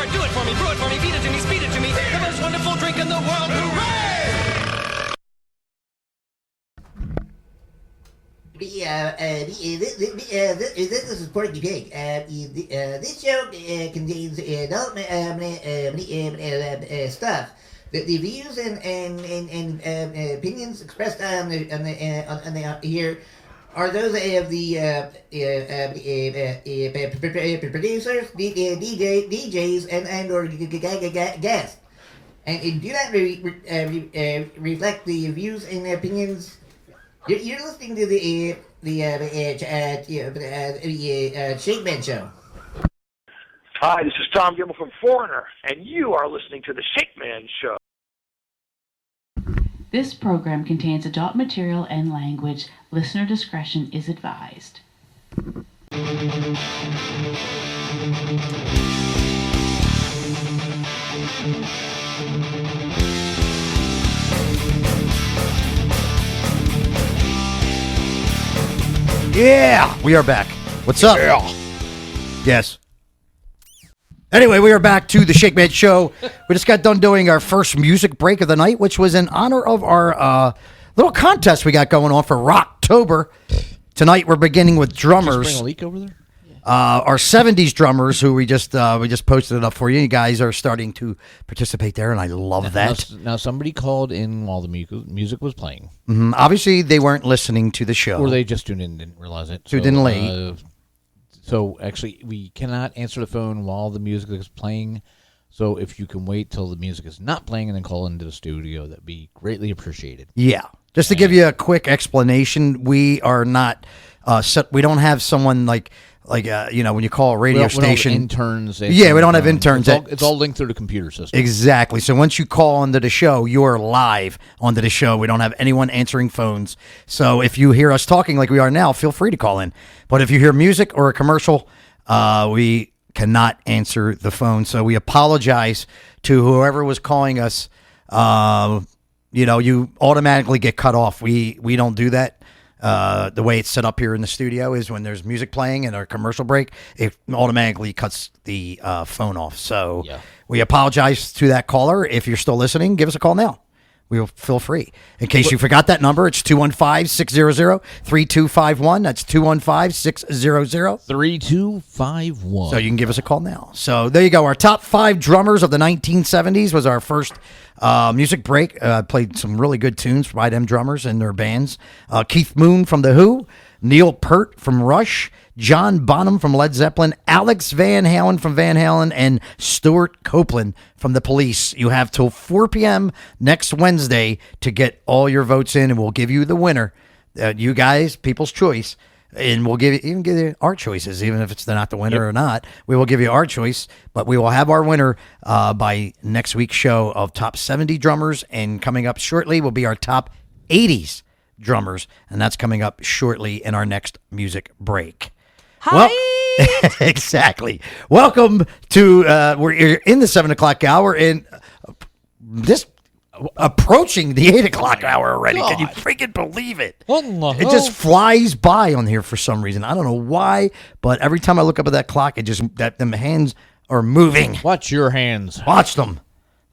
it, do it for me, brew it for me, feed it to me, speed it to me. The most wonderful drink in the world. Hooray! This is Porky Pig. This show contains adult stuff. The views and opinions expressed on the here are those of the producers, DJs, and or guests, and do not reflect the views and opinions. You're listening to the Shakeman show. Hi, this is Tom Gilmore from Foreigner, and you are listening to the Shakeman show. This program contains adult material and language. Listener discretion is advised. Yeah, we are back. What's up? Yeah. Yes. Anyway, we are back to the Shakeman Show. We just got done doing our first music break of the night, which was in honor of our little contest we got going on for Rocktober. Tonight we're beginning with drummers. Just bring a leak over there? Our 70s drummers, who we just posted it up for you. You guys are starting to participate there, and I love that. Now, somebody called in while the music was playing. Mm-hmm. Obviously, they weren't listening to the show. Or they just tuned in and didn't realize it. Tuned in late. So, actually, we cannot answer the phone while the music is playing. So, if you can wait till the music is not playing and then call into the studio, that'd be greatly appreciated. Yeah. Just to give you a quick explanation, we are not we don't have someone like when you call a radio station. We don't have interns. Yeah, we don't have interns. It's all linked through the computer system. Exactly. So once you call onto the show, you're live onto the show. We don't have anyone answering phones. So if you hear us talking like we are now, feel free to call in. But if you hear music or a commercial, we cannot answer the phone. So we apologize to whoever was calling us. You automatically get cut off. We don't do that. The way it's set up here in the studio is when there's music playing and our commercial break, it automatically cuts the phone off. So we apologize to that caller. If you're still listening, give us a call now. We'll feel free. In case you forgot that number, it's 215-600-3251. That's 215-600-3251. So you can give us a call now. So there you go. Our top 5 drummers of the 1970s was our first music break. Played some really good tunes by them drummers and their bands. Keith Moon from The Who, Neil Peart from Rush, John Bonham from Led Zeppelin, Alex Van Halen from Van Halen, and Stuart Copeland from The Police. You have till 4 p.m. next Wednesday to get all your votes in, and we'll give you the winner. You guys, people's choice, and we'll give you our choices, even if they're not the winner or not. We will give you our choice, but we will have our winner by next week's show of top 70 drummers, and coming up shortly will be our top 80s drummers, and that's coming up shortly in our next music break. Well, exactly. Welcome to we're in the 7 o'clock hour, and this approaching the 8 o'clock hour already. God. Can you freaking believe it? What in the hell? It just flies by on here for some reason. I don't know why, but every time I look up at that clock, them hands are moving. Watch your hands. Watch them.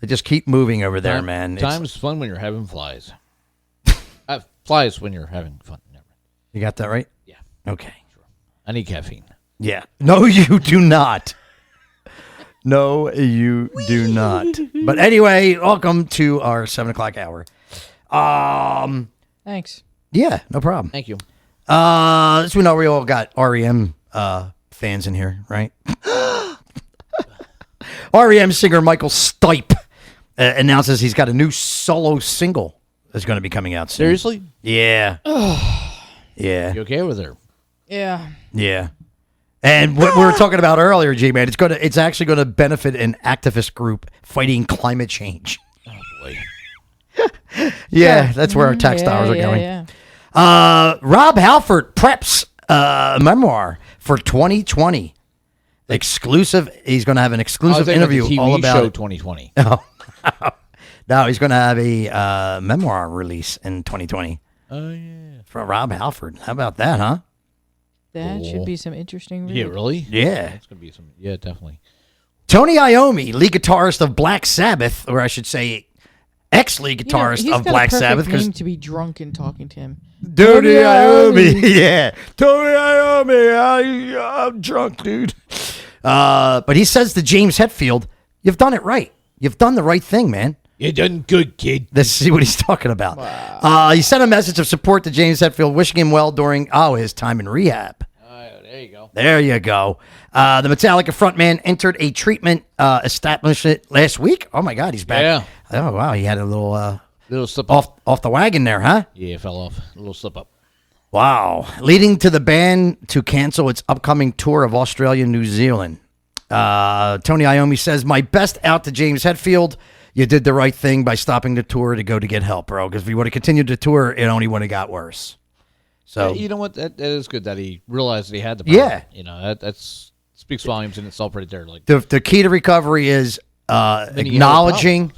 They just keep moving over there, man. Time's fun when you're having flies. Flies when you're having fun. Never. You got that right? Yeah. Okay. I need caffeine. Yeah. No, you do not. No, you do not. But anyway, welcome to our 7 o'clock hour. Thanks. Yeah, no problem. Thank you. As we know, we all got REM fans in here, right? REM singer Michael Stipe announces he's got a new solo single that's going to be coming out soon. Seriously? Yeah. Yeah. You okay over there? Yeah. Yeah. And what we were talking about earlier, G-Man, it's actually going to benefit an activist group fighting climate change. Oh, boy. Yeah, that's where our tax dollars are going. Yeah. Rob Halford preps a memoir for 2020. Exclusive. He's going to have an exclusive interview TV all about show it. 2020. No, he's going to have a memoir release in 2020. Oh, yeah. For Rob Halford. How about that, huh? That should be some interesting read. Yeah, really? Yeah. It's going to be some. Yeah, definitely. Tony Iommi, lead guitarist of Black Sabbath, or I should say, ex-lead guitarist of Black Sabbath. He's got a perfect name to be drunk and talking to him. Tony Iommi, yeah, Tony Iommi, I'm drunk, dude. But he says to James Hetfield, "You've done it right. You've done the right thing, man. You done good, kid." Let's see what he's talking about. Wow. He sent a message of support to James Hetfield, wishing him well during his time in rehab. There you go. There you go. The Metallica frontman entered a treatment establishment last week. Oh my God, he's back. Yeah. Oh wow, he had a little slip up. off the wagon there, huh? Yeah, fell off. A little slip up. Wow. Leading to the band to cancel its upcoming tour of Australia and New Zealand. Tony Iommi says, "My best out to James Hetfield. You did the right thing by stopping the tour to go to get help, bro. Because if you would have continued the tour, it only would have got worse." So you know what? That is good that he realized that he had the problem. Yeah. You know, that's speaks volumes in itself right there. Like the key to recovery is acknowledging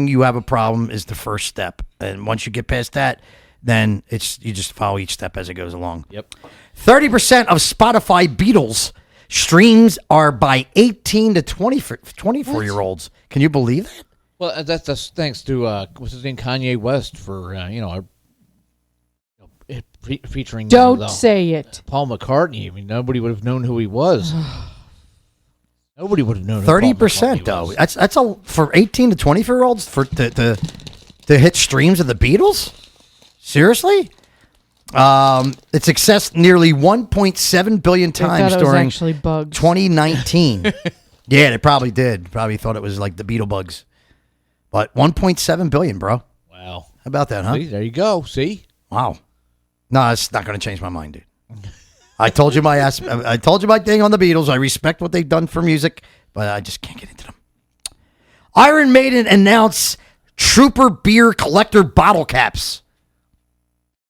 you have a problem is the first step. And once you get past that, then you just follow each step as it goes along. Yep. 30% of Spotify Beatles streams are by 18 to 24-year-olds. Can you believe that? Well, that's thanks to what's his name, Kanye West, for featuring. Don't say it. Paul McCartney. I mean, nobody would have known who he was. Nobody would have known. 30% though. That's for 18 to 24-year-olds for to hit streams of the Beatles. Seriously? It's accessed nearly 1.7 billion times during actually bugs. 2019. Yeah, they probably did. Probably thought it was like the Beetle bugs. But 1.7 billion, bro. Wow. How about that, huh? See, there you go. See? Wow. No, it's not going to change my mind, dude. I told you my thing on the Beatles. I respect what they've done for music, but I just can't get into them. Iron Maiden announced Trooper beer collector bottle caps.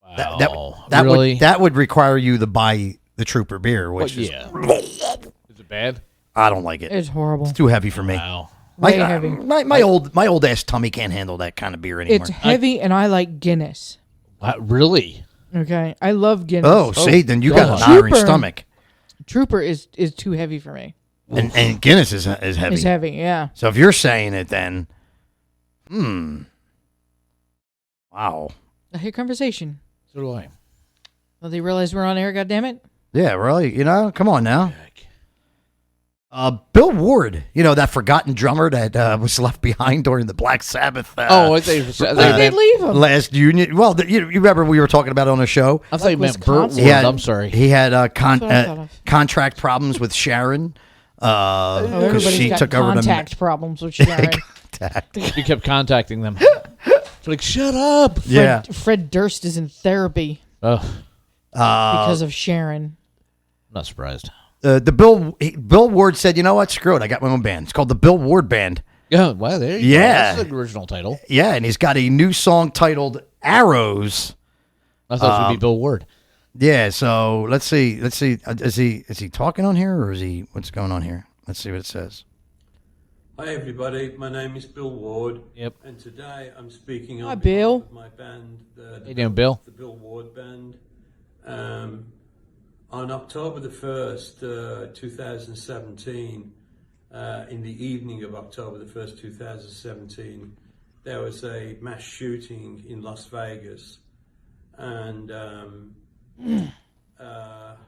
Wow. That really? would require you to buy the Trooper beer, which is it bad? I don't like it. It's horrible. It's too heavy for me. Wow. Way heavy. My old ass tummy can't handle that kind of beer anymore. It's heavy, and I like Guinness. Really? Okay, I love Guinness. Oh, see, then you got an iron stomach. Trooper is too heavy for me. And Guinness is heavy. It's heavy, yeah. So if you're saying it, then, wow. I hear conversation. So do I. Well, they realize we're on air. Goddammit. Yeah, really. Come on now. Bill Ward, that forgotten drummer that was left behind during the Black Sabbath. They leave him last union. Well, you remember we were talking about it on the show. I thought you meant Burt Ward. I'm sorry. He had contract problems with Sharon. Because she took over contact problems with Sharon. You kept contacting them. It's like, shut up. Fred Durst is in therapy because of Sharon. I'm not surprised. Bill Ward said, "You know what? Screw it. I got my own band. It's called the Bill Ward Band." Yeah, well, there you go. That's the original title. Yeah, and he's got a new song titled "Arrows." I thought it would be Bill Ward. Yeah, so let's see. Is he talking on here, or what's going on here? Let's see what it says. Hi everybody, my name is Bill Ward. Yep. And today I'm speaking on Hi, behalf Bill. of my band, How you doing, Bill? The Bill Ward Band. On October the 1st, 2017, in the evening of October the 1st, 2017, there was a mass shooting in Las Vegas. And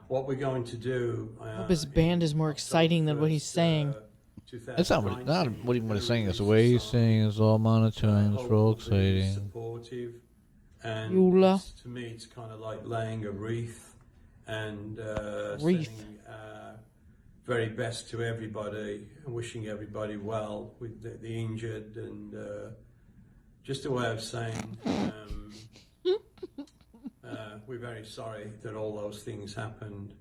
what we're going to do... I hope his band is more exciting than what he's saying. That's not what he's saying. It's the way he's saying is all monotone. It's real exciting. Supportive. And to me, it's kind of like laying a wreath and saying very best to everybody and wishing everybody well with the injured, and just a way of saying we're very sorry that all those things happened,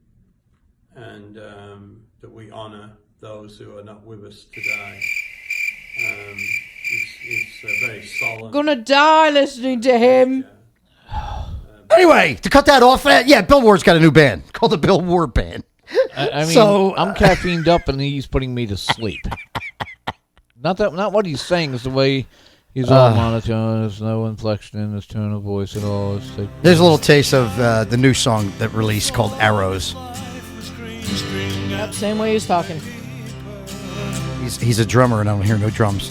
and that we honour those who are not with us today. It's very solemn. Gonna die listening to him. Anyway, to cut that off, Bill Ward's got a new band called the Bill Ward Band. I mean, I'm caffeined up and he's putting me to sleep. Not what he's saying is the way he's all monotone. There's no inflection in his tone of voice at all. It's like, there's a little taste of the new song that released called Arrows. Yep, same way he's talking. He's a drummer, and I don't hear no drums.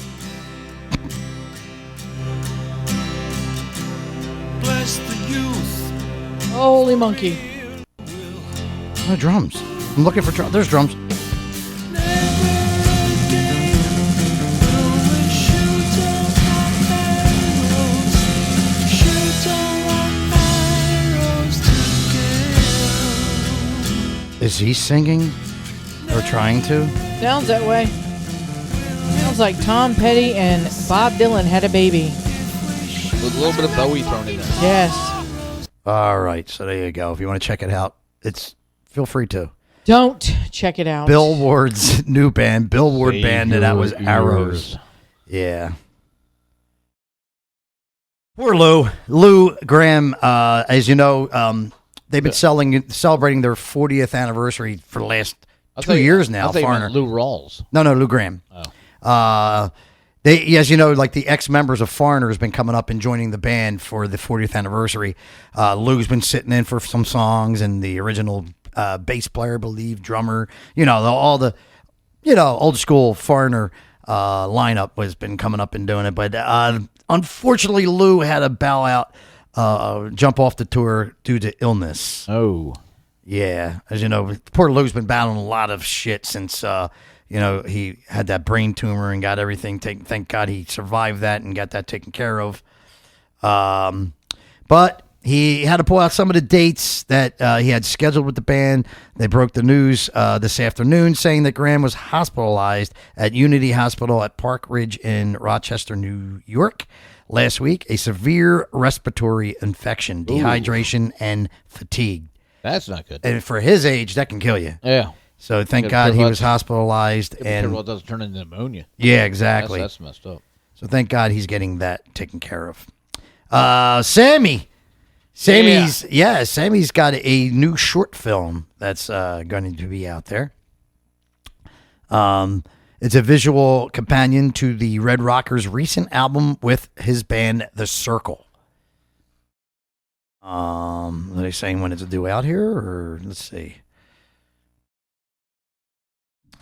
Bless the youth. Holy monkey. No drums. I'm looking for drums. There's drums. Is he singing or trying to? Sounds that way. Sounds like Tom Petty and Bob Dylan had a baby. With a little bit of Bowie thrown in there. Yes. All right, so there you go. If you want to check it out, feel free to. Don't check it out. Bill Ward's new band, Bill Ward Save Band, and that was your Arrows. ears. Yeah. Poor Lou. Lou Graham, as you know, they've been celebrating their 40th anniversary for the last 2 years now. I thought you Foreigner. meant Lou Rawls. No, Lou Graham. Oh. They, as you know, like the ex-members of Foreigner has been coming up and joining the band for the 40th anniversary. Lou's been sitting in for some songs, and the original bass player, I believe, drummer, all the, old school Foreigner lineup has been coming up and doing it. But unfortunately, Lou had a bow out, jump off the tour due to illness. Oh. Yeah, as you know, poor Lou's been battling a lot of shit since he had that brain tumor and got everything taken. Thank God he survived that and got that taken care of. But he had to pull out some of the dates that he had scheduled with the band. They broke the news this afternoon, saying that Graham was hospitalized at Unity Hospital at Park Ridge in Rochester, New York, last week. A severe respiratory infection, dehydration, and fatigue. That's not good. And for his age, that can kill you. Yeah. So thank God he was hospitalized. And it doesn't turn into pneumonia. Yeah, exactly. That's messed up. So thank God he's getting that taken care of. Sammy's got a new short film that's going to be out there. It's a visual companion to the Red Rockers' recent album with his band, The Circle. Are they saying when it's due out here, or let's see?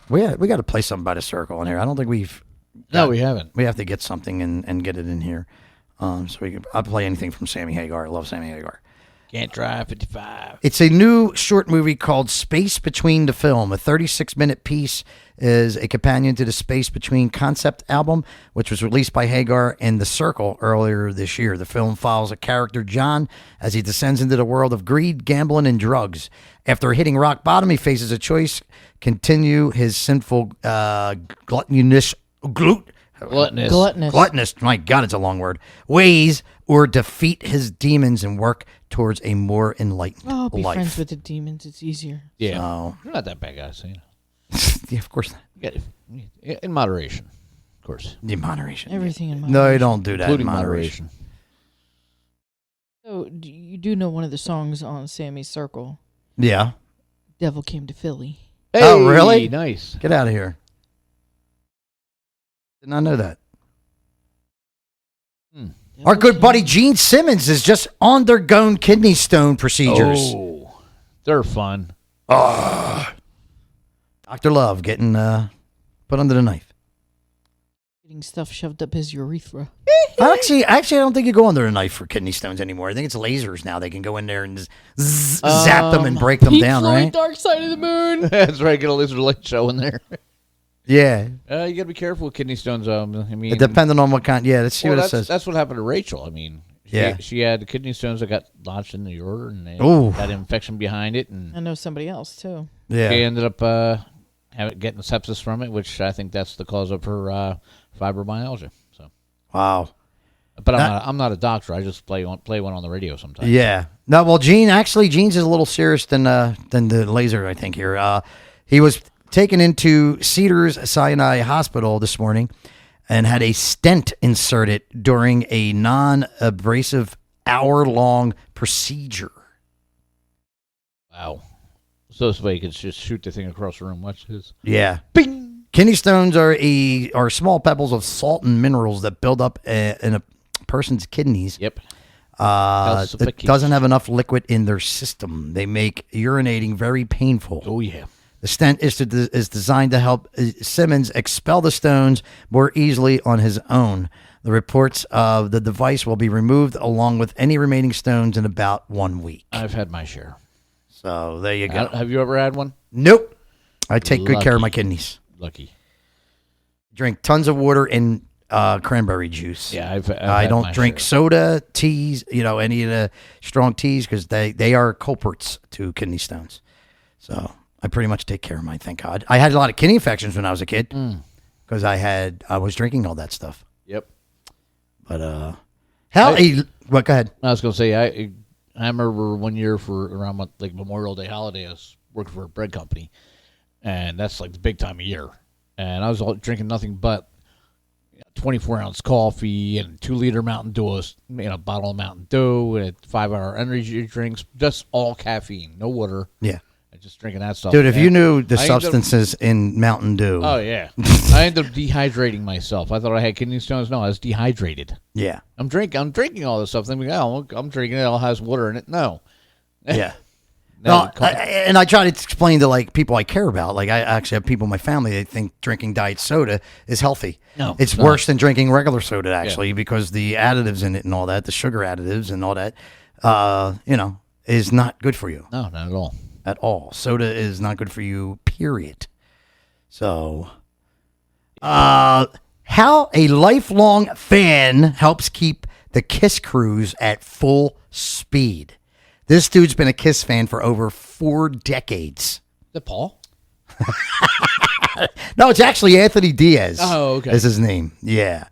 We got to play something by The Circle in here. I don't think we've. We haven't. We have to get something and get it in here. So I'll play anything from Sammy Hagar. I love Sammy Hagar. Can't Drive 55. It's a new short movie called Space Between the Film. A 36-minute piece is a companion to the Space Between concept album, which was released by Hagar and The Circle earlier this year. The film follows a character, John, as he descends into the world of greed, gambling, and drugs. After hitting rock bottom, he faces a choice: continue his sinful, gluttonous, my God, it's a long word, ways, or defeat his demons and work towards a more enlightened Oh, be life. friends with the demons. It's easier. Yeah. So, You're not that bad, guys. yeah, of course not. In moderation, of course. In moderation. Everything in moderation. No, you don't do that. Including in moderation. So you do know one of the songs on Sammy's Circle? Yeah. Devil Came to Philly. Hey, Oh, really? Nice. Get out of here. Did not know that. Our good buddy Gene Simmons has just undergone kidney stone procedures. Oh, they're fun. Dr. Love getting put under the knife. Getting stuff shoved up his urethra. Actually, I don't think you go under the knife for kidney stones anymore. I think it's lasers now. They can go in there and zap them and break them Pink down, Floyd, right? Dark Side of the Moon. That's right. Get a laser light show in there. Yeah. You got to be careful with kidney stones. I mean, Depending on what kind. Yeah, let's see what it says. That's what happened to Rachel. I mean, she had kidney stones that got lodged in the ureter, and they got an infection behind it, and I know somebody else too. Yeah. she ended up getting sepsis from it, which I think that's the cause of her fibromyalgia. So, Wow. but I'm not a doctor. I just play one on the radio sometimes. Yeah. No, well, Gene's is a little serious than the laser, I think, here. He was taken into Cedars Sinai Hospital this morning and had a stent inserted during a non-abrasive hour-long procedure. Wow. So this way you could just shoot the thing across the room. Watch this. Yeah. Bing! Kidney stones are small pebbles of salt and minerals that build up in a person's kidneys. Yep. It doesn't have enough liquid in their system. They make urinating very painful. Oh, yeah. The stent is designed to help Simmons expel the stones more easily on his own. The reports of the device will be removed along with any remaining stones in about 1 week. I've had my share. So there you go. Have you ever had one? Nope. I take good care of my kidneys. Lucky. Drink tons of water and cranberry juice. Yeah, I don't drink soda, teas, any of the strong teas because they are culprits to kidney stones. So I pretty much take care of mine, thank God. I had a lot of kidney infections when I was a kid because I was drinking all that stuff. Yep. But go ahead. I was gonna say I remember one year for around like Memorial Day holiday, I was working for a bread company, and that's like the big time of year, and I was drinking nothing but 24-ounce coffee and 2-liter Mountain Dew, a bottle of Mountain Dew and 5-hour energy drinks, just all caffeine, no water. Yeah. Just drinking that stuff. Dude, if you knew the substances in Mountain Dew. Oh, yeah. I ended up dehydrating myself. I thought I had kidney stones. No, I was dehydrated. Yeah. I'm drinking all this stuff. Thinking, I'm drinking it. All has water in it. No. Yeah. And I try to explain to like people I care about. Like I actually have people in my family that think drinking diet soda is healthy. No, it's worse than drinking regular soda actually because the additives in it and all that, the sugar additives and all that, is not good for you. No, not at all. At all. Soda is not good for you, period. So, how a lifelong fan helps keep the Kiss cruise at full speed. This dude's been a Kiss fan for over 4 decades. Is it Paul? No, it's actually Anthony Diaz. Oh, okay. Is his name. Yeah.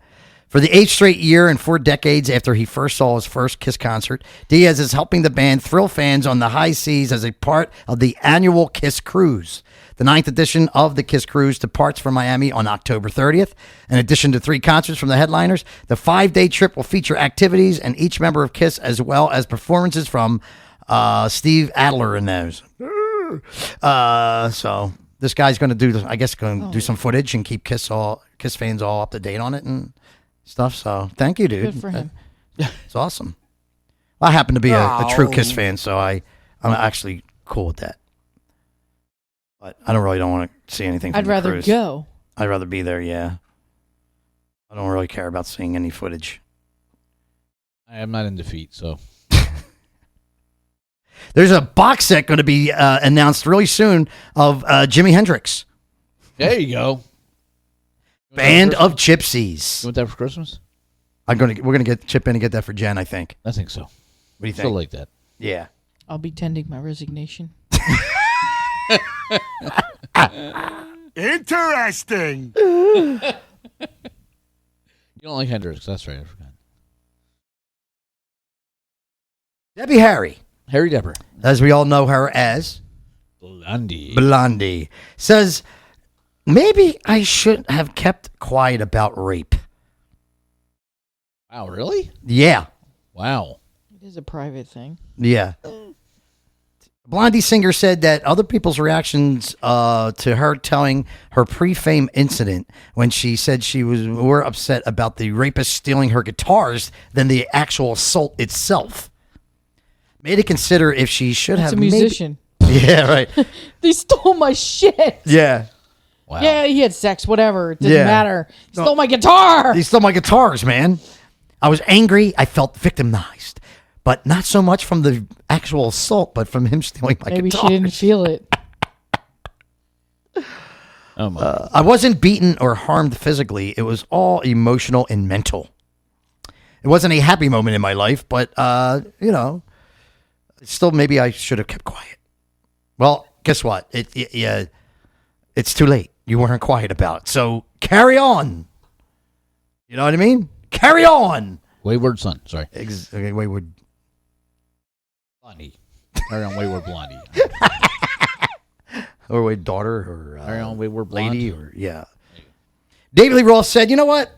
For the 8th straight year and 4 decades after he first saw his first Kiss concert, Diaz is helping the band thrill fans on the high seas as a part of the annual Kiss Cruise. The 9th edition of the Kiss Cruise departs from Miami on October 30th. In addition to 3 concerts from the headliners, the 5-day trip will feature activities and each member of Kiss as well as performances from Steve Adler and those. So this guy's going to do some footage and keep Kiss fans all up to date on it and stuff. So thank you, dude. Good for him. It's awesome. I happen to be a true Kiss fan, so I'm actually cool with that. But I don't want to see anything from I'd rather cruise. go. I'd rather be there, yeah. I don't really care about seeing any footage. I am not in defeat, so. There's a box set going to be announced really soon of Jimi Hendrix. There you go. Band of Gypsies. You want that for Christmas? We're gonna get chip in and get that for Jen, I think. I think so. What do you think? Still like that. Yeah. I'll be tending my resignation. Interesting. You don't like Hendrix. That's right. I forgot. Debbie Harry. Harry Depper. As we all know her as Blondie. Says, maybe I should have kept quiet about rape. Wow, really? Yeah. Wow. It is a private thing. Yeah. Blondie singer said that other people's reactions to her telling her pre-fame incident when she said she was more upset about the rapist stealing her guitars than the actual assault itself. Made her consider if she should That's have a musician. Yeah, right. They stole my shit. Yeah. Wow. Yeah, he had sex, whatever. It doesn't Yeah. matter. He stole my guitar. He stole my guitars, man. I was angry. I felt victimized. But not so much from the actual assault, but from him stealing my Maybe guitars. she didn't feel it. Oh my. I wasn't beaten or harmed physically. It was all emotional and mental. It wasn't a happy moment in my life, but, still maybe I should have kept quiet. Well, guess what? It's too late. You weren't quiet about it. So carry on. You know what I mean? Carry on. Wayward Son. Sorry. Okay, wayward. Blondie. Carry on, Wayward Blondie. Or wayward daughter or Carry on, Wayward lady Blonde. or yeah. David Lee Roth said, "You know what?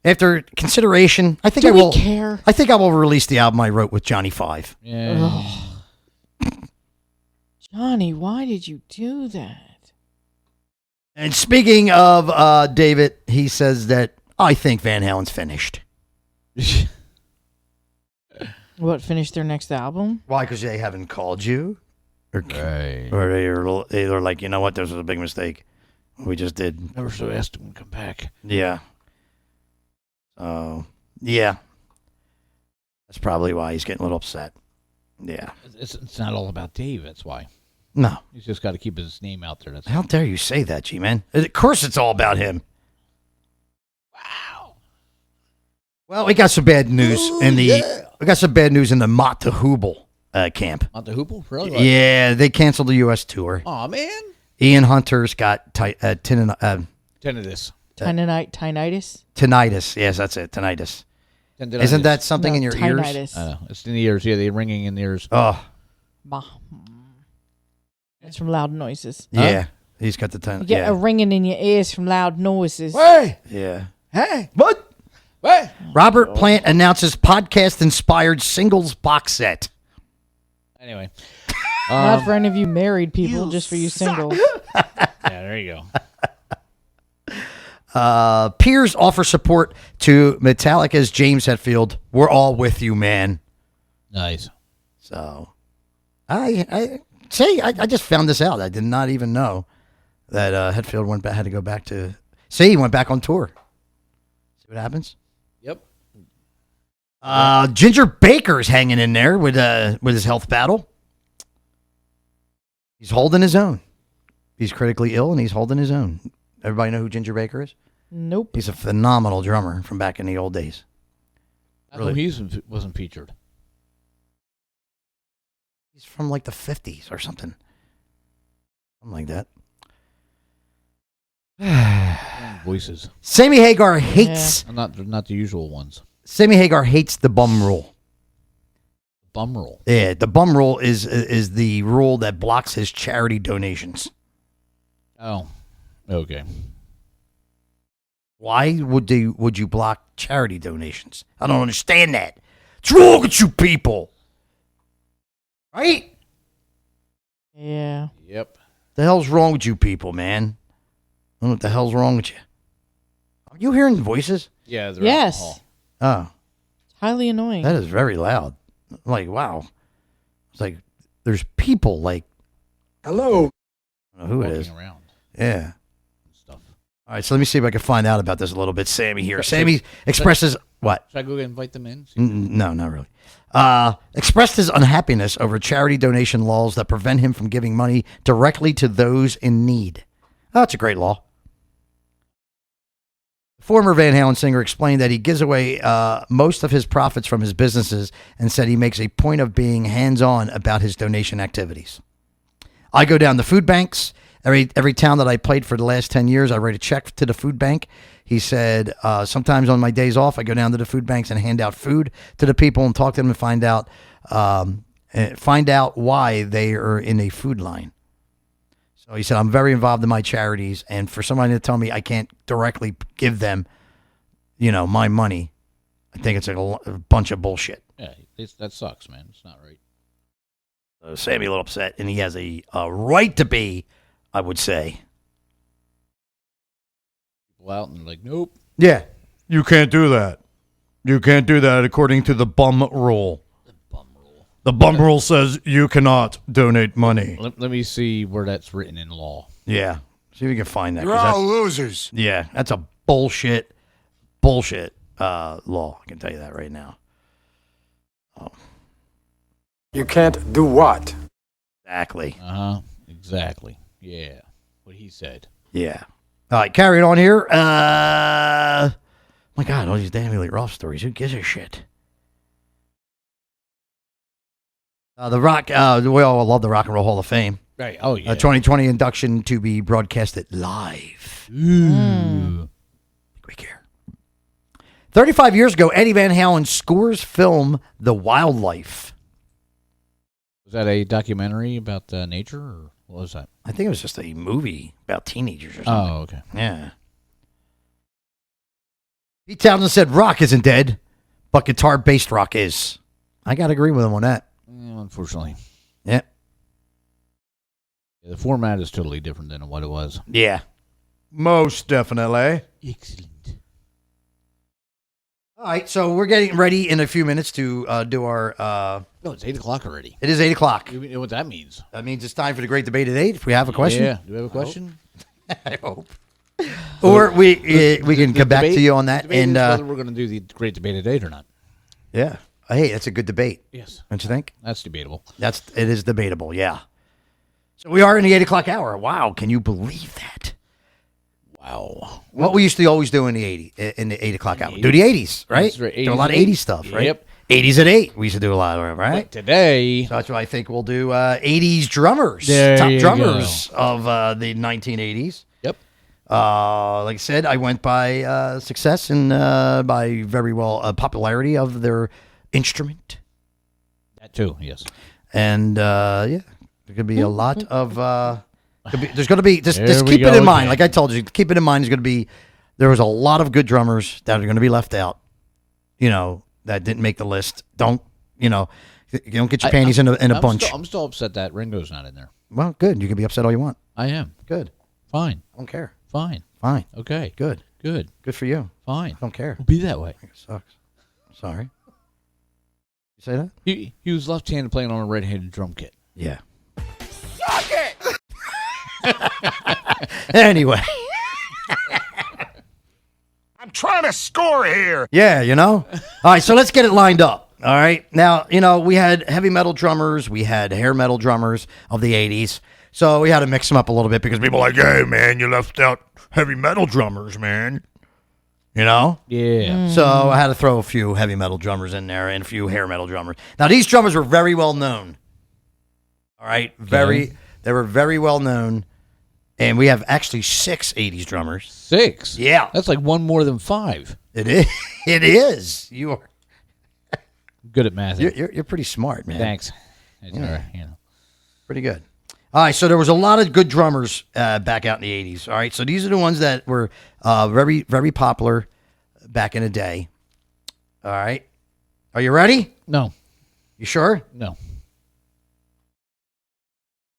After consideration, I think Do I we will. care? I think I will release the album I wrote with Johnny Five." Yeah. Johnny, why did you do that? And speaking of David, he says that I think Van Halen's finished. What, finish their next album? Why? Because they haven't called you. Or they're like, you know what, this was a big mistake. We just did. Never should have asked him to come back. Yeah. Yeah. That's probably why he's getting a little upset. Yeah. It's not all about Dave, that's why. No. He's just got to keep his name out there. That's How dare you say that, G-Man? Of course it's all about him. Wow. Well, we got some bad news we got some bad news in the Mott to Hoople camp. Mott to Hoople? Really? Yeah, they canceled the U.S. tour. Aw, man. Ian Hunter's got Tinnitus. Tinnitus. Yes, that's it. Tinnitus. Tendinitis. Isn't that something in your tinnitus. ears? I know. It's in the ears. Yeah, they're ringing in the ears. Oh. It's from loud noises. Yeah. He's got the tinnitus. You get a ringing in your ears from loud noises. Hey! Yeah. Hey! What? Hey! Robert Plant announces podcast-inspired singles box set. Anyway. Not for any of you married people, just for you singles. Yeah, there you go. Peers offer support to Metallica's James Hetfield. We're all with you, man. Nice. So, I just found this out. I did not even know that Hetfield had to go back to. See, he went back on tour. See what happens. Yep. Ginger Baker's hanging in there with his health battle. He's holding his own. He's critically ill, and he's holding his own. Everybody know who Ginger Baker is? Nope. He's a phenomenal drummer from back in the old days. How come he wasn't featured? He's from like the 50s or something. Something like that. Voices. Sammy Hagar hates... Not the usual ones. Sammy Hagar hates the bum rule. Bum rule? Yeah, the bum rule is the rule that blocks his charity donations. Oh, okay. Why would you block charity donations? I don't understand that. What's wrong with you people? Right? Yeah. Yep. The hell's wrong with you people, man? I don't know what the hell's wrong with you. Are you hearing voices? Yeah. Yes. Oh. It's highly annoying. That is very loud. I'm like, wow. It's like, there's people like... Hello. I don't know who it is. Around. Yeah. Stuff. All right, so let me see if I can find out about this a little bit. Sammy here. Sammy expresses... What? Should I go invite them in? No, not really. Expressed his unhappiness over charity donation laws that prevent him from giving money directly to those in need. Oh, that's a great law. Former Van Halen singer explained that he gives away most of his profits from his businesses and said he makes a point of being hands-on about his donation activities. I go down to food banks. Every town that I played for the last 10 years, I write a check to the food bank. He said, sometimes on my days off, I go down to the food banks and hand out food to the people and talk to them and find out why they are in a food line. So he said, I'm very involved in my charities, and for somebody to tell me I can't directly give them, my money, I think it's a bunch of bullshit. Yeah, that sucks, man. It's not right. So Sammy a little upset, and he has a right to be, I would say. People out and they're like, nope. Yeah, you can't do that. You can't do that according to the bum rule. The bum rule says you cannot donate money. Let me see where that's written in law. Yeah. See if you can find that. You're all losers. Yeah, that's a bullshit law. I can tell you that right now. Oh. You can't do what? Exactly. Exactly. Yeah. What he said. Yeah. All right, carrying on here. My God, all these damn Elite Roth stories. Who gives a shit? The Rock, we all love the Rock and Roll Hall of Fame. Right. Oh, yeah. 2020 induction to be broadcasted live. Ooh. We care. 35 years ago, Eddie Van Halen scores film The Wildlife. Was that a documentary about nature, or what was that? I think it was just a movie about teenagers or something. Oh, okay. Yeah. Pete Townsend said rock isn't dead, but guitar-based rock is. I got to agree with him on that. Unfortunately. Yeah. The format is totally different than what it was. Yeah. Most definitely. Excellent. All right, so we're getting ready in a few minutes to do our No, it's 8 o'clock already. It is 8 o'clock. You know what that means? That means it's time for the great debate at 8. If we have a question, Yeah. Do we have a question? I hope. Or we can come back to you on that. Debate And is whether we're going to do the great debate at 8 or not. yeah, hey, that's a good debate. Yes. Don't you think? That's debatable. It is debatable. Yeah. So we are in the 8 o'clock hour. Wow, can you believe that? Wow. What we used to always do in the 8 o'clock hour. Do the 80s, right? That's right, Do a lot of 80s. 80s stuff, right? Yep. 80s at 8. We used to do a lot of it, right? But today, So that's why I think we'll do 80s drummers. There Top you drummers of the 1980s. yep. Like I said, I went by success and by very well popularity of their instrument. That too, yes. And yeah, there could be a lot of. There's going to be just There we keep it go in mind. again. Like I told you, keep it in mind. There's going to be there was a lot of good drummers that are going to be left out. You know that didn't make the list. Don't you know? You don't get your panties in a bunch. I'm still upset that Ringo's not in there. Well, good. You can be upset all you want. I am. Good. Fine. I don't care. Fine. Fine. Okay. Good. Good. Good for you. Fine. I don't care. Be that way. It sucks. Sorry. You say that? He was left-handed playing on a red-handed drum kit. Yeah. Anyway. I'm trying to score here. Yeah, you know? All right, so let's get it lined up. All right. Now, you know, we had heavy metal drummers, we had hair metal drummers of the 80s. So we had to mix them up a little bit because people are like, hey, man, you left out heavy metal drummers, man. You know? Yeah. So I had to throw a few heavy metal drummers in there and a few hair metal drummers. Now, these drummers were very well known. All right? They were very well known. And we have actually 6 80s drummers. 6? Yeah. That's like one more than 5. It is. It is. You are. Good at math. You're pretty smart, man. Thanks. It's all right, you know. Pretty good. All right, so there was a lot of good drummers back out in the 80s. All right, so these are the ones that were very, very popular back in the day. All right. Are you ready? No. You sure? No.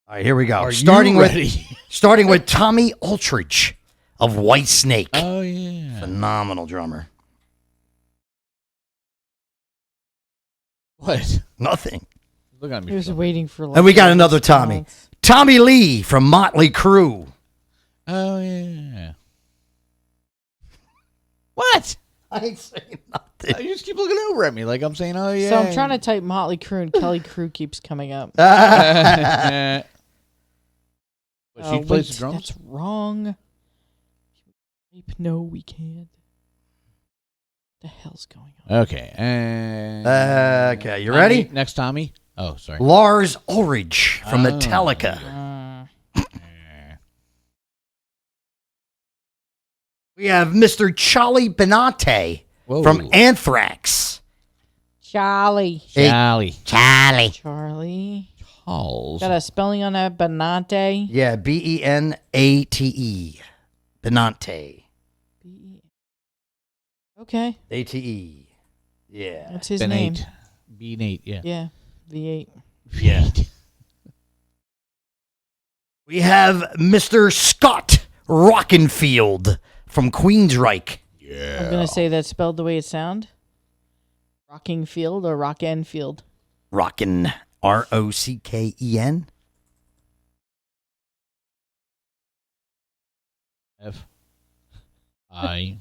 All right, here we go. Are starting you with ready? starting with Tommy Aldridge of White Snake. Oh, yeah. Phenomenal drummer. What? Nothing. Look at me. He was waiting for. And we got another Tommy. Tommy Lee from Motley Crue. Oh, yeah. What? I ain't saying nothing. You just keep looking over at me like I'm saying, oh, yeah. So I'm trying to type Motley Crue and Kelly Crue keeps coming up. But she plays the drums? That's wrong. No, we can't. What the hell's going on? Okay. And Okay, you ready? Next, Tommy. Oh, sorry. Lars Ulrich from Metallica. We have Mr. Charlie Benante Whoa. from Anthrax. Charlie. Charlie. Charlie. Charlie. Charles. Got a spelling on that? Benante. Yeah, Benate. Benante. Okay. ATE. Yeah. That's his name. B8, yeah. Yeah. V8. Yeah. We have Mr. Scott Rockenfield from Queensryche. Yeah. I'm going to say that spelled the way it sound. Rocking Field or Rock Enfield? Rockin. ROCKEN. FIEL.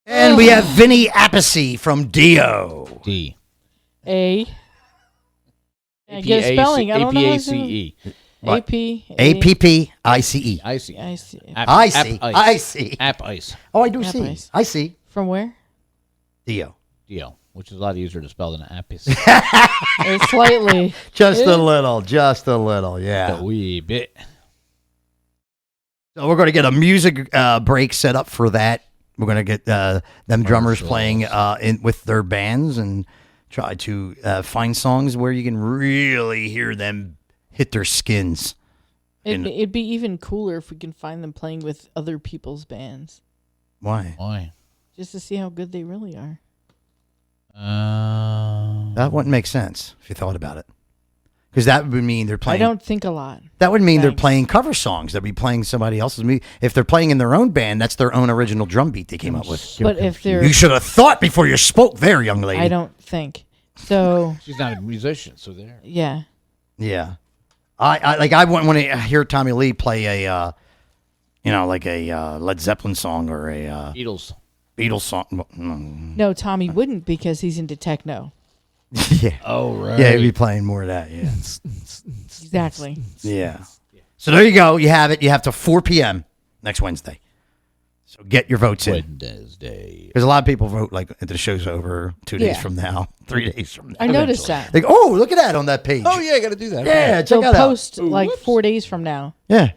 And we have Vinny Appice from Dio. D. A. Yeah, get a spelling. I don't know. APACE. What? AP. APPICE. I see. I see. I see. App ice. Oh, I do App see. ice. I see. From where? Dio. Dio, which is a lot easier to spell than apis. Slightly. Just a little. Yeah. A wee bit. So we're going to get a music break set up for that. We're going to get them drummers playing with their bands and try to find songs where you can really hear them hit their skins. It'd be even cooler if we can find them playing with other people's bands. Why? Why? Just to see how good they really are. That wouldn't make sense if you thought about it. Because that would mean they're playing. I don't think a lot. That would mean they're Thanks. playing cover songs. They'd be playing somebody else's music. If they're playing in their own band, that's their own original drum beat they came up with. But if they're, You should have thought before you spoke there, young lady. I don't think so. She's not a musician, so there. Yeah. Yeah. I wouldn't want to hear Tommy Lee play a, like a Led Zeppelin song or a Beatles song. No, Tommy wouldn't because he's into techno. Yeah. Oh, right. Yeah, he'd be playing more of that. Yeah. Exactly. Yeah. So there you go. You have it. You have till 4 p.m. next Wednesday. So get your votes in. Wednesday. Because a lot of people vote like the show's over 2 days Yeah. from now, 3 days from now. I noticed that. Like, oh, look at that on that page. Oh, yeah, I got to do that. Yeah, check They'll that out. post like 4 days from now. Yeah.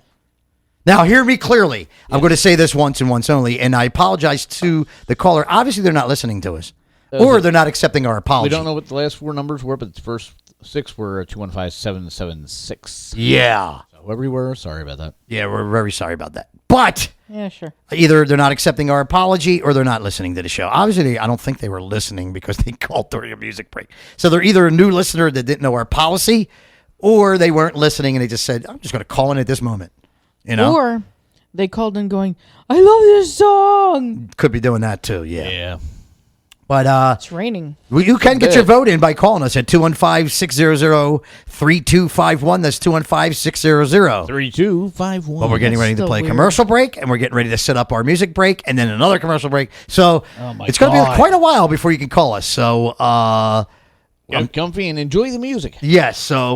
Now, hear me clearly. I'm going to say this once and once only, and I apologize to the caller. Obviously, they're not listening to us, or they're not accepting our apology. We don't know what the last 4 numbers were, but the first 6 were 215-776. Yeah. So whoever we were, sorry about that. Yeah, we're very sorry about that. But Yeah, sure. either they're not accepting our apology or they're not listening to the show. Obviously, I don't think they were listening because they called during a music break. So they're either a new listener that didn't know our policy, or they weren't listening and they just said, I'm just going to call in at this moment. Or they called in going, I love this song. Could be doing that too, yeah. Yeah. But It's raining. you can get your vote in by calling us at 215-600-3251. That's 215-600. 3251. But we're getting ready to still play a weird. commercial break, and we're getting ready to set up our music break, and then another commercial break. So my it's going to be God. quite a while before you can call us. So, Get comfy and enjoy the music. yes, so